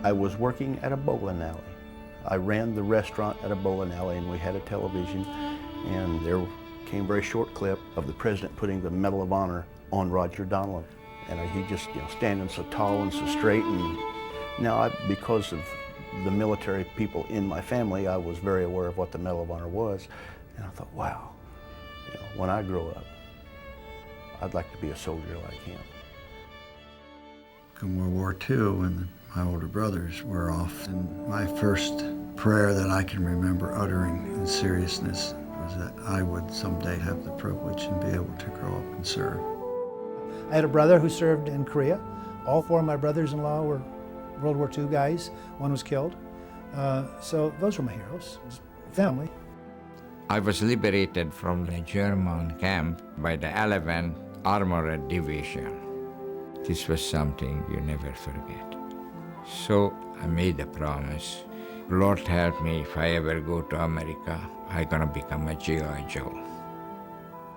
I was working at a bowling alley. I ran the restaurant at a bowling alley, and we had a television, and there came a very short clip of the president putting the Medal of Honor on Roger Donlon. And he just, standing so tall and so straight. And now, because of the military people in my family, I was very aware of what the Medal of Honor was. And I thought, wow, when I grow up, I'd like to be a soldier like him. In World War II, when my older brothers were off, and my first prayer that I can remember uttering in seriousness was that I would someday have the privilege and be able to grow up and serve. I had a brother who served in Korea. All four of my brothers-in-law were World War II guys. One was killed. So those were my heroes, family. I was liberated from the German camp by the 11th Armored Division. This was something you never forget. So I made a promise. Lord help me, if I ever go to America, I'm gonna become a G.I. Joe.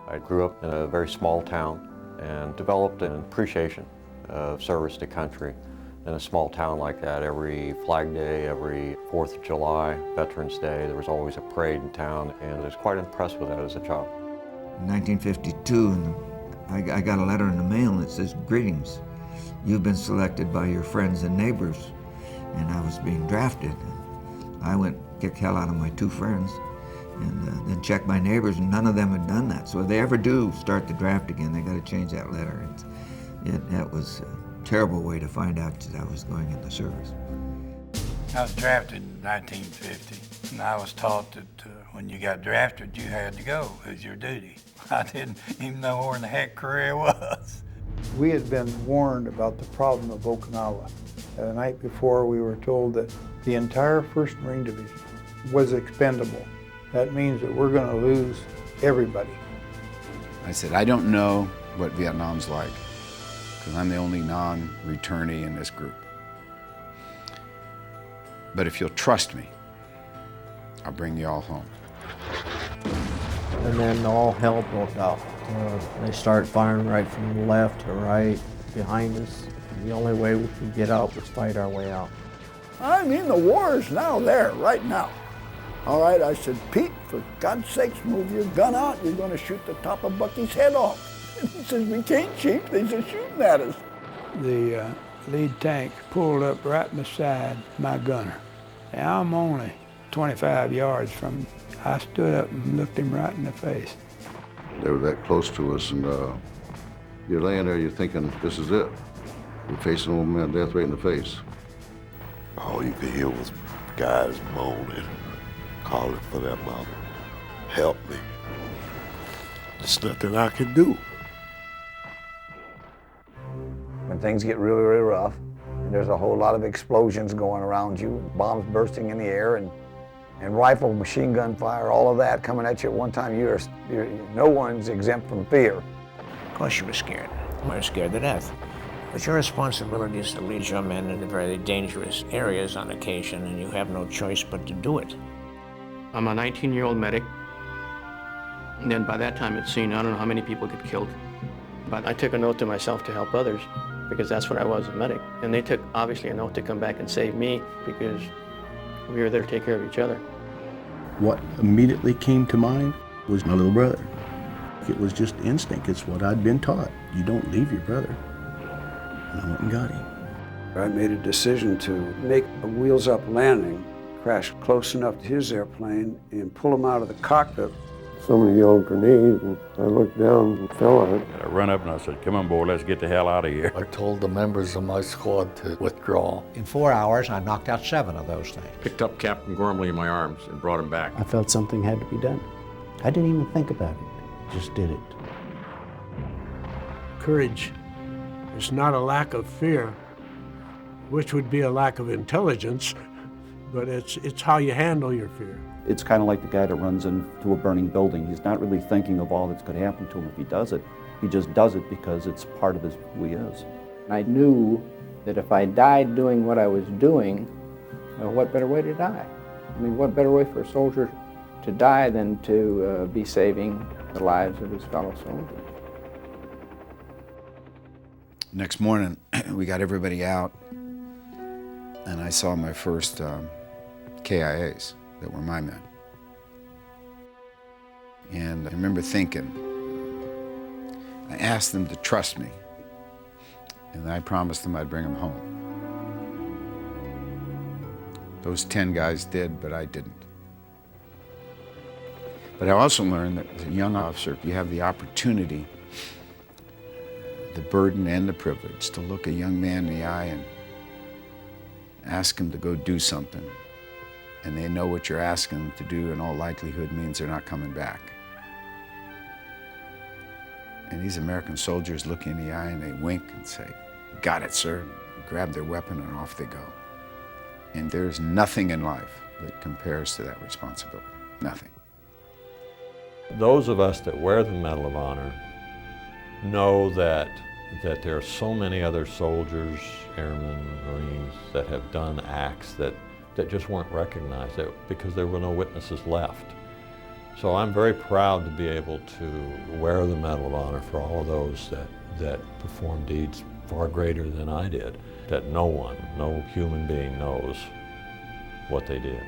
I grew up in a very small town and developed an appreciation of service to country. In a small town like that, every Flag Day, every 4th of July, Veterans Day, there was always a parade in town, and I was quite impressed with that as a child. In 1952, I got a letter in the mail that says, "Greetings, you've been selected by your friends and neighbors," and I was being drafted. I went kick hell out of my two friends and then checked my neighbors, and none of them had done that. So if they ever do start the draft again, they got to change that letter. That was a terrible way to find out that I was going into service. I was drafted in 1950, and I was taught that when you got drafted, you had to go. It was your duty. I didn't even know where in the heck Korea was. We had been warned about the problem of Okinawa. The night before, we were told that the entire 1st Marine Division was expendable. That means that we're going to lose everybody. I said, I don't know what Vietnam's like, because I'm the only non-returnee in this group. But if you'll trust me, I'll bring you all home. And then all hell broke out. They started firing right from the left to right behind us. The only way we could get out was fight our way out. I mean, the war is now there, right now. All right, I said, Pete, for God's sakes, move your gun out. You're going to shoot the top of Bucky's head off. And he says, we can't shoot. They're just shooting at us. The lead tank pulled up right beside my gunner. And I'm only 25 yards from him. I stood up and looked him right in the face. They were that close to us, and you're laying there, you're thinking, this is it. We're facing an old man death right in the face. All you could hear was guys moaning, calling for their mother. Help me. There's nothing I can do. When things get really, really rough, and there's a whole lot of explosions going around you, bombs bursting in the air, and rifle, machine gun fire, all of that coming at you at one time, no one's exempt from fear. Of course you were scared. You were scared to death. But your responsibility is to lead your men into very dangerous areas on occasion, and you have no choice but to do it. I'm a 19-year-old medic, and then by that time it's seen, I don't know how many people get killed. But I took a note to myself to help others, because that's what I was, a medic. And they took, obviously, a note to come back and save me, because we were there to take care of each other. What immediately came to mind was my little brother. It was just instinct. It's what I'd been taught. You don't leave your brother. And I went and got him. I made a decision to make a wheels-up landing, crash close enough to his airplane, and pull him out of the cockpit. Somebody yelled grenade, and I looked down and fell on it. I ran up and I said, come on, boy, let's get the hell out of here. I told the members of my squad to withdraw. In 4 hours, I knocked out 7 of those things. Picked up Captain Gormley in my arms and brought him back. I felt something had to be done. I didn't even think about it, just did it. Courage is not a lack of fear, which would be a lack of intelligence, but it's how you handle your fear. It's kind of like the guy that runs into a burning building. He's not really thinking of all that's going to happen to him if he does it. He just does it because it's part of who he is. I knew that if I died doing what I was doing, what better way to die? I mean, what better way for a soldier to die than to be saving the lives of his fellow soldiers? Next morning, we got everybody out, And I saw my first KIAs that were my men. And I remember thinking, I asked them to trust me, and I promised them I'd bring them home. Those 10 guys did, but I didn't. But I also learned that as a young officer, you have the opportunity, the burden and the privilege to look a young man in the eye and ask him to go do something. And they know what you're asking them to do in all likelihood means they're not coming back. And these American soldiers look you in the eye and they wink and say, "Got it, sir," and grab their weapon and off they go. And there's nothing in life that compares to that responsibility, nothing. Those of us that wear the Medal of Honor know that there are so many other soldiers, airmen, Marines that have done acts that just weren't recognized because there were no witnesses left. So I'm very proud to be able to wear the Medal of Honor for all of those that performed deeds far greater than I did, that no human being knows what they did.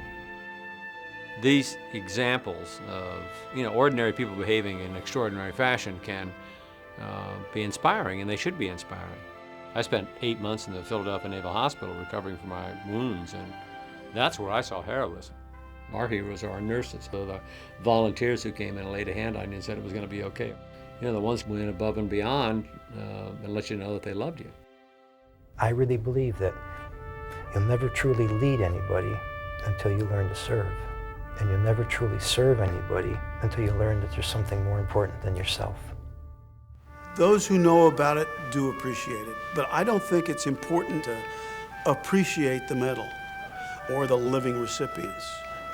These examples of ordinary people behaving in extraordinary fashion can be inspiring, and they should be inspiring. I spent 8 months in the Philadelphia Naval Hospital recovering from my wounds, and that's where I saw heroism. Our heroes are our nurses, so the volunteers who came in and laid a hand on you and said it was going to be okay. The ones who went above and beyond and let you know that they loved you. I really believe that you'll never truly lead anybody until you learn to serve. And you'll never truly serve anybody until you learn that there's something more important than yourself. Those who know about it do appreciate it, but I don't think it's important to appreciate the medal or the living recipients.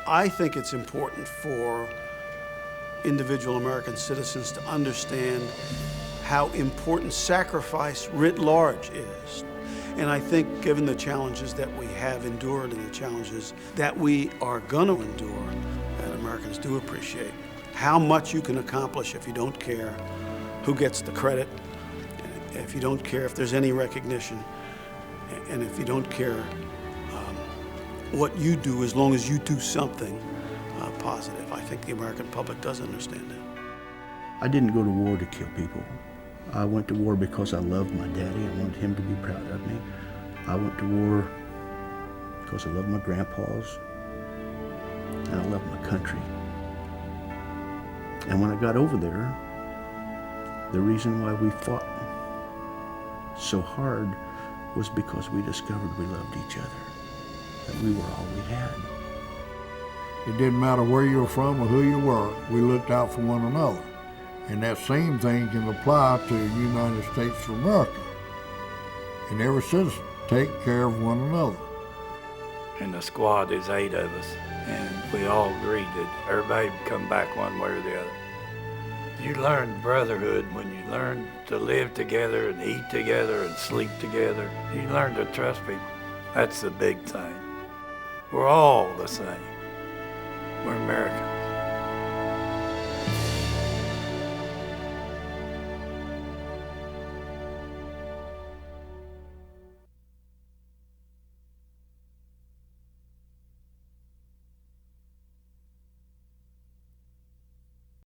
I think it's important for individual American citizens to understand how important sacrifice writ large is. And I think given the challenges that we have endured and the challenges that we are going to endure, that Americans do appreciate how much you can accomplish if you don't care who gets the credit, if you don't care if there's any recognition, and if you don't care what you do as long as you do something positive. I think the American public does understand that. I didn't go to war to kill people. I went to war because I loved my daddy. I wanted him to be proud of me. I went to war because I loved my grandpas and I loved my country. And when I got over there, the reason why we fought so hard was because we discovered we loved each other, that we were all we had. It didn't matter where you were from or who you were, we looked out for one another. And that same thing can apply to the United States of America. And every citizen, take care of one another. In the squad, there's 8 of us, and we all agreed that everybody would come back one way or the other. You learn brotherhood when you learn to live together and eat together and sleep together. You learn to trust people. That's the big thing. We're all the same. We're Americans.